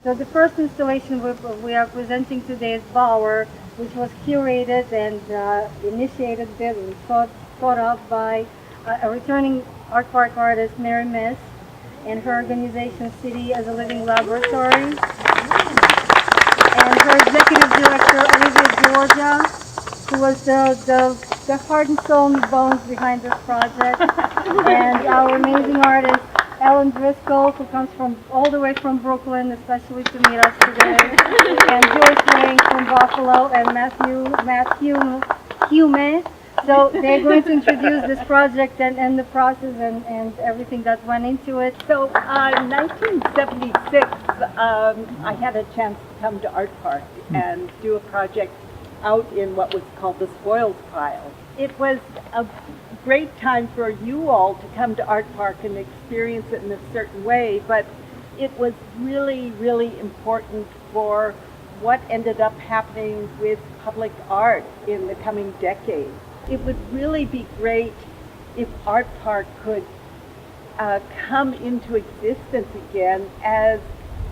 So the first installation we are presenting today is Bower, which was curated and initiated and thought of by a returning Artpark artist, Mary Miss, and her organization City as a Living Laboratory, and her executive director, Olivia Georgia, who was the heart and soul and bones behind this project, and our amazing artist, Driscoll, who comes all the way from Brooklyn, especially to meet us today, and Joyce Wang from Buffalo, and Matthew Hume. So they're going to introduce this project and the process and everything that went into it. So in 1976, I had a chance to come to Artpark and do a project out in what was called the spoils pile. It was a great time for you all to come to Artpark and experience it in a certain way, but it was really, really important for what ended up happening with public art in the coming decades. It would really be great if Artpark could come into existence again as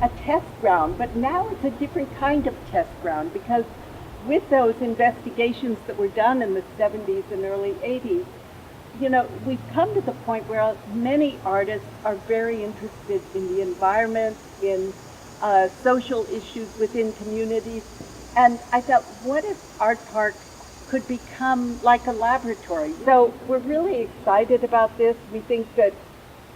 a test ground, but now it's a different kind of test ground, because with those investigations that were done in the 70s and early 80s, you know, we've come to the point where many artists are very interested in the environment, in social issues within communities, and I thought, what if Artpark could become like a laboratory? So we're really excited about this. We think that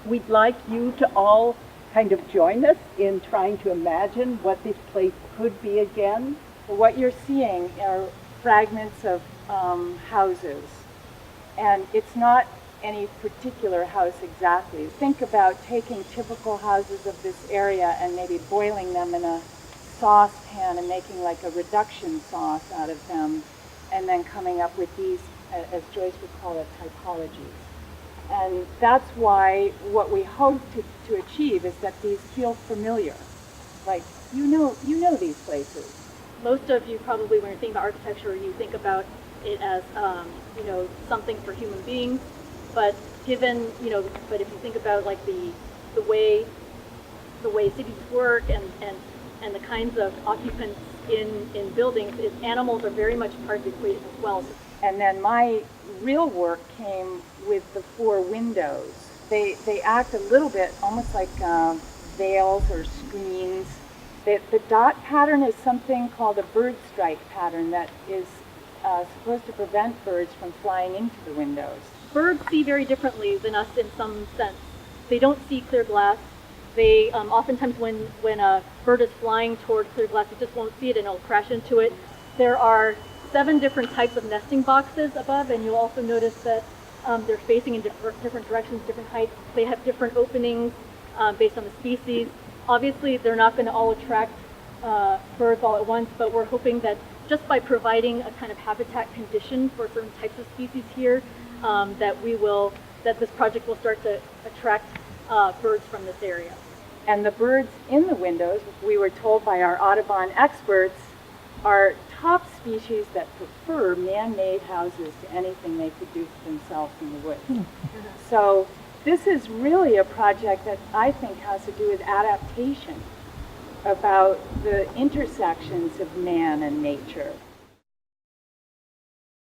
we'd like you to all kind of join us in trying to imagine what this place could be again. What you're seeing are fragments of houses, and it's not any particular house exactly. Think about taking typical houses of this area and maybe boiling them in a saucepan and making like a reduction sauce out of them, and then coming up with these, as Joyce would call it, typologies. And that's why what we hope to achieve is that these feel familiar. Like, you know these places. Most of you probably, when you're thinking about architecture, you think about it as, something for human beings. But given, but if you think about like the way cities work and the kinds of occupants in buildings, animals are very much part of the equation as well. And then my real work came with the 4 windows. They act a little bit almost like veils or screens. The dot pattern is something called a bird strike pattern that is supposed to prevent birds from flying into the windows. Birds see very differently than us in some sense. They don't see clear glass. They oftentimes when a bird is flying toward clear glass, you just won't see it and it'll crash into it. There are 7 different types of nesting boxes above, and you'll also notice that they're facing in different directions, different heights. They have different openings based on the species. Obviously, they're not going to all attract birds all at once, but we're hoping that just by providing a kind of habitat condition for certain types of species here, that this project will start to attract birds from this area. And the birds in the windows, we were told by our Audubon experts, are top species that prefer man-made houses to anything they produce themselves in the woods. So this is really a project that I think has to do with adaptation, about the intersections of man and nature.